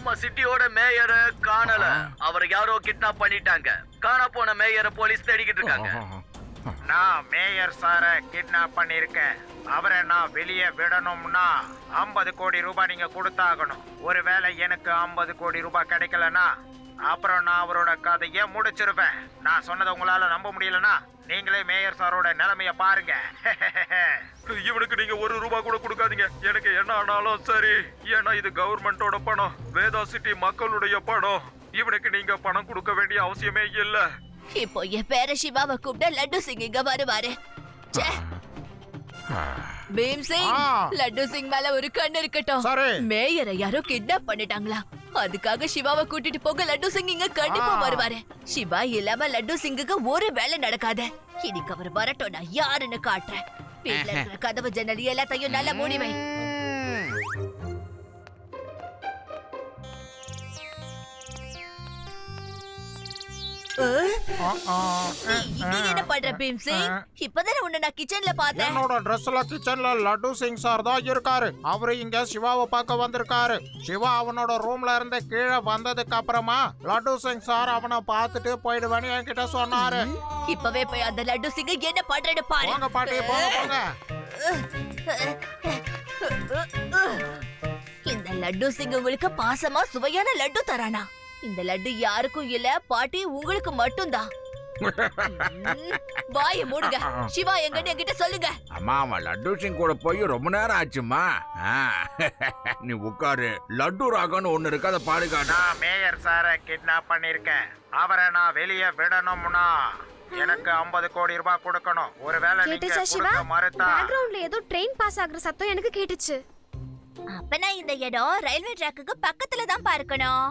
நம்ம சிட்டியோட மேயரை காணல. அவரை யாரோ கிட்னாப் பண்ணிட்டாங்க. காண போன மேயரை போலீஸ் தேடிக்கிட்டு இருக்காங்க. நான் மேயர் சார கிட்னாப் பண்ணிருக்கேன். அவரை நான் வெளியே விடணும்னா 50 கோடி ரூபாய் நீங்க கொடுத்தாகணும். ஒருவேளை எனக்கு 50 கோடி ரூபாய் கிடைக்கலனா அப்புறம் நான் அவரோட கதையை முடிச்சிருவேன். நான் சொன்னதை உங்களால நம்ப முடியலனா நீங்களே மேயர் சாரோட நிலைமைய பாருங்க. இவனுக்கு நீங்க 1 ரூபாய் கூட கொடுக்காதீங்க. எனக்கு என்ன ஆனாலும் சரி. ஏன்னா இது கவர்மெண்டோட பணம், வேதா சிட்டி மக்களுடைய பணம். இவனுக்கு நீங்க பணம் கொடுக்க வேண்டிய அவசியமே இல்ல. இப்போ என் பேர சிவாவை கூப்பிட்ட லட்டு சிங் இங்க வருவாரு. பீம் சிங், லட்டு சிங் மேல ஒரு கண்ணு இருக்கட்டும். மேயரை யாரோ கிட்னாப் பண்ணிட்டாங்களா? அதுக்காக சிவாவை கூட்டிட்டு போக லட்டு சிங் இங்க கண்டிப்பா வருவாரு. சிவா இல்லாம லட்டு சிங்குக்கு ஒரு வேலை நடக்காத. இன்னைக்கு அவர் வரட்டும், நான் யாருன்னு காட்டுறேன். வீட்டுல இருக்கிற கதவு ஜன்னல் எல்லாத்தையும் நல்லா மூடிவை. என்ன பண்ற பீம் சிங்? இப்பதானே உன்னை நான் கிச்சன்ல பார்த்தேன். என்னோட ட்ரெஸ்ல கிச்சன்ல லட்டு சிங் சார் தான் இருக்காரு. அவரு இங்க சிவாவை பார்க்க வந்திருக்காரு. சிவா அவனோட ரூம்ல இருந்து கீழே வந்ததுக்கு அப்புறமா லட்டு சிங் சார் அவனை பார்த்துட்டு போயிடுவேன்னு என்கிட்ட சொன்னாரு. இப்பவே போய் அந்த லட்டு சிங் என்ன பண்றேன்னு பாரு. போங்க பாட்டி, போங்க. இந்த லட்டு சிங் உங்களுக்கு பாசமா சுவையான லட்டு தரானா? இந்த லட்டு யாருக்கும் இல்ல பாட்டி, உங்களுக்கு மட்டும்தான். வாய மூடுங்க. சிவா எங்கன்னு என்கிட்ட சொல்லுங்க. அம்மா, அவன் லட்டு சிங் கூட போய் ரொம்ப நேரம் ஆச்சுமா. நீ உட்காரு. லட்டு ராகன்னு ஒண்ணு இருக்கு, அதை பாடுகாட்டு. நான் மேயர் சார கிட்னாப் பண்ணிருக்கேன். அவரை நான் வெளியே விடணும்னா எனக்கு 50 கோடி ரூபாய் கொடுக்கணும். ஒருவேளை நீங்க கொடுக்க மறுத்தா பேக்ரவுண்ட்ல ஏதோ ட்ரெயின் பாஸ் ஆகுற சத்தம் எனக்கு கேட்டுச்சு. அப்பனா இந்த இடம் ரயில்வே ட்ராக்குக்கு பக்கத்துல தான் பார்க்கணும்.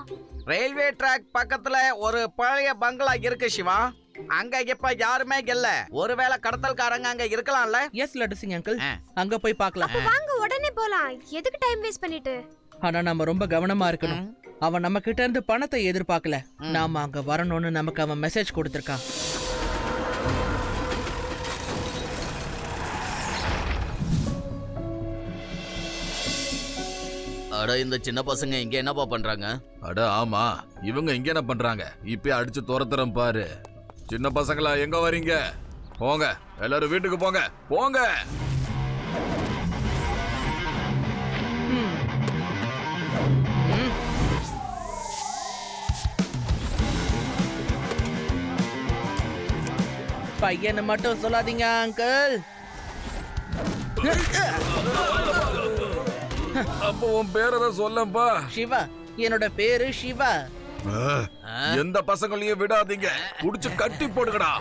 ரயில்வே ட்ராக் பக்கத்துல ஒரு பழைய பங்களா இருக்கு சிவா. அங்க இப்ப யாருமே இல்ல. ஒருவேளை கடத்தல்காரங்க அங்க இருக்கலாம்ல? எஸ் லட்டு சிங் அங்கிள், அங்க போய் பார்க்கலாம். அப்ப வாங்க உடனே போலாம். எதுக்கு டைம் வேஸ்ட் பண்ணிட்டு? ஆனா நம்ம ரொம்ப கவனமா இருக்கணும். அவன் நம்ம கிட்ட இருந்து பணத்தை எதிர்பார்க்கல. நாம அங்க வரணும்னு நமக்கு அவன் மெசேஜ் கொடுத்திருக்கான். அட, இந்த சின்ன பசங்க இங்க என்னப்பா பண்றாங்க? அட ஆமா, இவங்க இங்க என்ன பண்றாங்க? இப்ப அடிச்சு துரத்துறோம் பாரு. சின்ன பசங்களா, எங்க வரீங்க? போங்க, எல்லாரும் வீட்டுக்கு போங்க, போங்க. பையனை மட்டும் சொல்லாதீங்க அங்கிள். அப்போ உன் பேரை சொல்லப்பா. சிவா, என்னோட பேரு சிவா. எந்த பசங்களையும் விடாதீங்க, புடிச்சு கட்டி போடுங்கடா.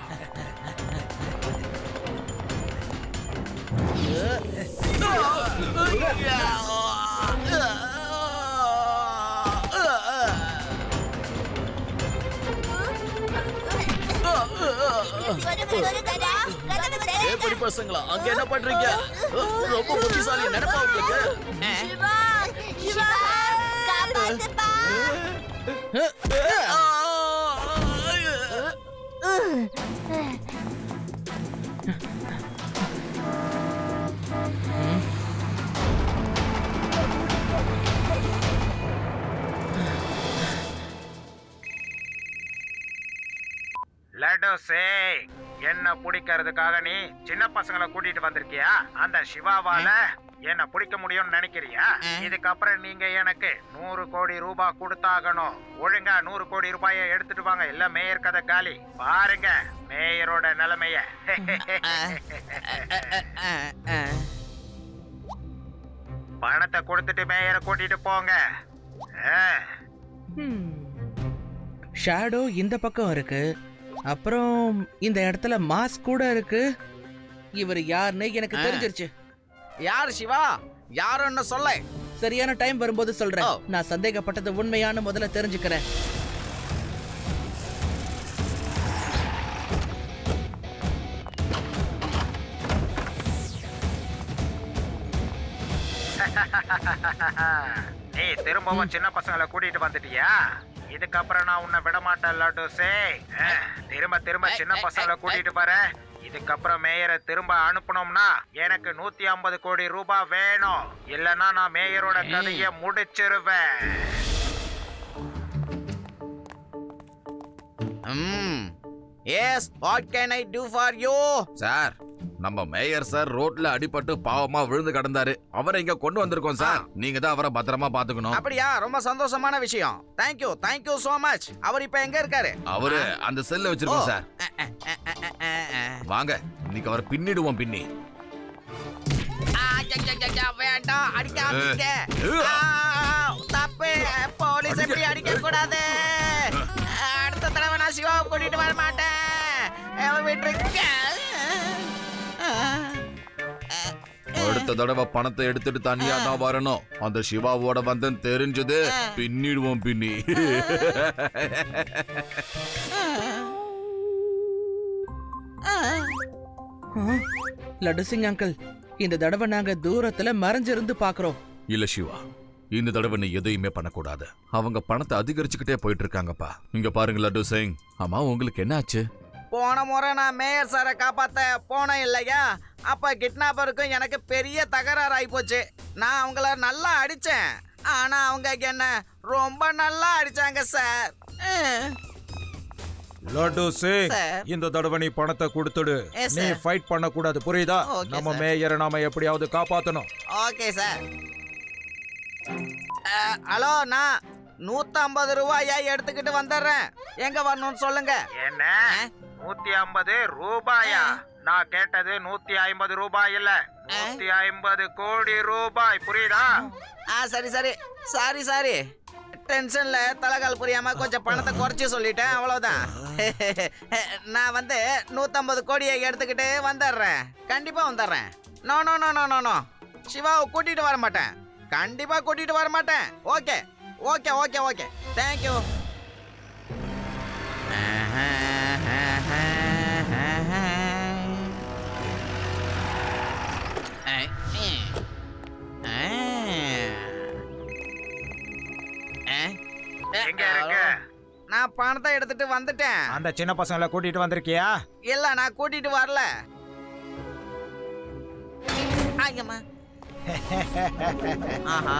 எப்படி பசங்களா அங்க என்ன பண்றீங்க? ரொம்ப புத்திசாலி நினைப்பா உங்களுக்கு. லட்டு சிங், என்ன பிடிக்கிறதுக்காக நீ சின்ன பசங்களை கூட்டிட்டு வந்திருக்கியா? அந்த சிவாவால என்ன பிடிக்க முடியும்னு நினைக்கிறியா? இதுக்கப்புறம் நீங்க எனக்கு 100 கோடி ரூபாய் கொடுத்தாகணும். ஒழுங்கா 100 கோடி ரூபாயை எடுத்துட்டு வாங்க, இல்ல மேயர் கதை காலி. பாருங்க மேயரோட நிலைமைய. பணத்தை கொடுத்துட்டு மேயரை கூட்டிட்டு போங்க. ஷேடோ இந்த பக்கம் இருக்கு. அப்புறம் இந்த இடத்துல மாஸ்க் கூட இருக்கு. இவர் யாருன்னு எனக்கு தெரிஞ்சிருச்சு. யார் சிவா? யாருன்னு சொல்ல. சரியான டைம் வரும்போது சொல்றேன். நான் சந்தேகப்பட்டது உண்மையான முதல்ல தெரிஞ்சுக்கிறேன். நீ திரும்பவும் சின்ன பசங்களை கூட்டிட்டு வந்துட்டியா? இதுக்கப்புறம் நான் உன்னை விட மாட்டேன் லட்டு சிங். திரும்ப திரும்ப சின்ன பசங்களை கூட்டிட்டு வர. இதுக்கப்புறம் மேயரை திரும்ப அனுப்பணும்னா எனக்கு 150 கோடி ரூபாய் வேணும். இல்லனா நான் மேயரோட கதையை முடிச்சிருவேன். Yes what can I to for you? Sir நம்ம மேயர் சார் ரோட்ல அடிபட்டு பாவமா விழுந்து கிடந்தாரு. அவரை இங்க கொண்டு வந்திருக்கோம் சார். நீங்க தான் அவரை பத்திரமா பாத்துக்கணும். அப்படியா? ரொம்ப சந்தோஷமான விஷயம். Thank you so much. அவர் இப்ப எங்க இருக்காரு? அவரு அந்த செல்ல வச்சிருக்கோம் சார். வாங்க இன்னைக்கு அவர் பின்னிடுவோம் பின்னி. வேண்டாம், அடிக்காதீங்க. தப்பு, போலீஸ் எப்படி அடிக்க கூடாது. அடுத்த தடவை நான் சிவாவை கூட்டிட்டு வர மாட்டேன். விட்டுருக்க. அடுத்த தடவை பணத்தை எடுத்துட்டு தனியா தான் வரணும். அந்த சிவாவோட வந்து தெரிஞ்சது பின்னிடுவோம் பின்னி. லட்டு சிங் அங்கிள், இந்த தடவை நாங்க தூரத்துல மறைஞ்சிருந்து பாக்குறோம். இல்ல சிவா, இந்த தடவை நீ எதையுமே பண்ணக்கூடாது. அவங்க பணத்தை அதிகரிச்சுக்கிட்டே போயிட்டு இருக்காங்கப்பா. இங்க பாருங்க லட்டு சிங். ஆமா உங்களுக்கு என்ன ஆச்சு? போன முறை நான் மேயர் சாரை காப்பாத்த போனேன் இல்லையா, அப்ப கிட்னாப்பருக்கும் எனக்கு பெரிய தகராறு ஆயிப்போச்சு. நான் அவங்கள நல்லா அடிச்சேன், ஆனா அவங்க என்ன ரொம்ப நல்லா அடிச்சாங்க சார். லட்டு சிங், சார். இந்த தடவை நீ பணத்தை கொடுத்துடு. Yes, நீ sir. ஃபைட் பண்ண கூடாது, புரியுதா? Okay, நம்ம sir. மேயரை நாம எப்படியாவது காப்பாத்தணும். Okay sir. ஹலோ, நான் 150 ரூபாயா எடுத்துக்கிட்டு வந்துடுறேன். எங்க வரணும்னு சொல்லுங்க. என்ன 150 ரூபாயா? நான் கேட்டது 150 ரூபாய் இல்ல, 150 கோடி ரூபாய், புரியுதா? சரி சாரி. டென்ஷன்ல தலைகால் புரியாம கொஞ்சம் பணத்தை குறைச்சி சொல்லிட்டேன், அவ்வளவுதான். நான் 150 கோடியை எடுத்துக்கிட்டு வந்துடுறேன். கண்டிப்பா வந்துடுறேன். நோ, சிவாவை கூட்டிட்டு வர மாட்டேன். கண்டிப்பா கூட்டிட்டு வர மாட்டேன். ஓகே. தேங்க்யூ. எங்க இருக்கு? நான் பணத்தை எடுத்துட்டு வந்துட்டேன். அந்த சின்ன பசங்களை கூட்டிட்டு வந்திருக்கியா? இல்ல, நான் கூட்டிட்டு வரல. ஐயம்மா. ஆஹா.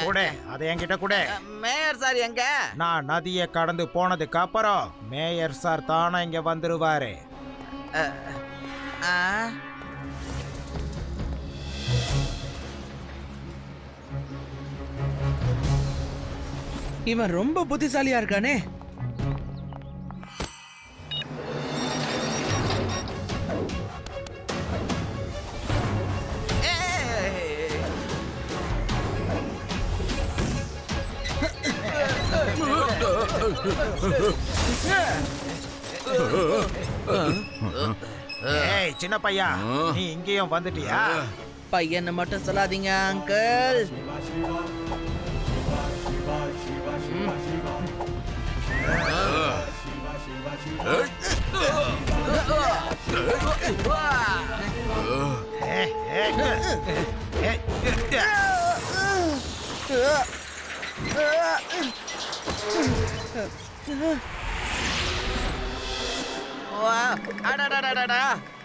குடு, அதை என்கிட்ட குடு. மேயர் சார் எங்க? நான் நதியை கடந்து போனதுக்கு அப்புறம் மேயர் சார் தானே இங்க வந்துருவாரு. ஆ. இவன் ரொம்ப புத்திசாலியா இருக்கானே. ஏய் சின்ன பையா, நீ இங்கேயும் வந்துட்டியா? பையனை மட்டும் சொல்லாதீங்க அங்கிள்.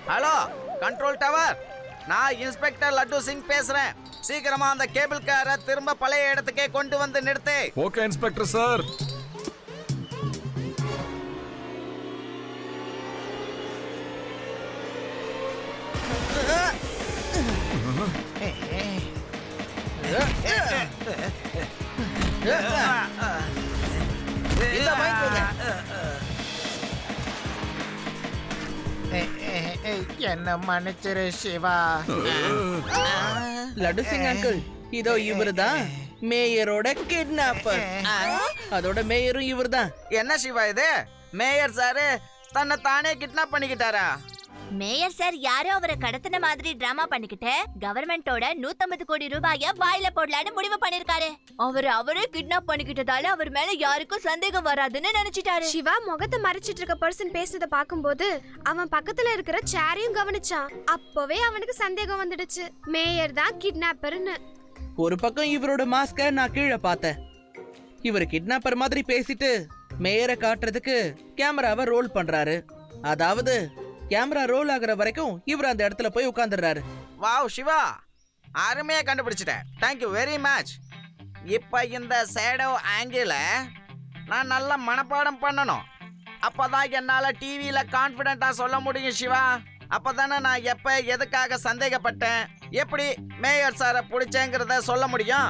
Hello, control tower. நான் இன்ஸ்பெக்டர் லட்டு சிங் பேசுறேன். சீக்கிரமா அந்த கேபிள் காரை திரும்ப பழைய இடத்துக்கே கொண்டு வந்து நிறுத்து. Okay inspector sir. இந்த வாங்கிக்கோங்க. என்ன மன்னிச்சிரு சிவா. லட்டு சிங் அங்கிள், இதோ இவருதான் மேயரோட கிட்னாப்பர். அதோட மேயரும் இவர்தான். என்ன சிவா இது? மேயர் சாரு தன்னை தானே கிட்னாப் பண்ணிக்கிட்டாரா? மேயர் சார் யாரோ அவரை கடத்தின மாதிரி டிராமா பண்ணிக்கிட்டு கவர்மெண்டோட 150 கோடி ரூபாய வாயில போடலான்னு முடிவு பண்ணிருக்காரு. அவரே கிட்னாப் பண்ணிக்கிட்டதால அவர் மேல யாருக்கும் சந்தேகம் வராதுன்னு நினைச்சிட்டாரு. சிவா முகத்தை மறைச்சிட்டு இருக்க பர்சன் பேசுறத பாக்கும்போது அவன் பக்கத்துல இருக்கிற சேரையும் கவனிச்சான். அப்பவே அவனுக்கு சந்தேகம் வந்துடுச்சு, மேயர் தான் கிட்னாப்பர்னு. ஒரு பக்கம் இவரோட மாஸ்க நான் கீழே பார்த்தேன். இவர் கிட்னாப்பர் மாதிரி பேசிட்டு மேயரை காட்டுறதுக்கு கேமராவை ரோல் பண்றாரு. அதாவது கேமரா ரோல் ஆகுற வரைக்கும் இவர் அந்த இடத்துல போய் உட்கார்ந்துடுறாரு. வாவ் சிவா, அருமையா கண்டுபிடிச்சிட்டேன். Thank you very much. இப்ப இந்த சேடோ ஆங்கிள நான் நல்லா மனப்பாடம் பண்ணணும். அப்பதான் என்னால டிவியில கான்பிடென்ட்டா சொல்ல முடியும் சிவா. அப்பதானே நான் எப்ப எதுக்காக சந்தேகப்பட்டேன், எப்படி மேயர் சாரை பிடிச்சேங்கிறத சொல்ல முடியும்.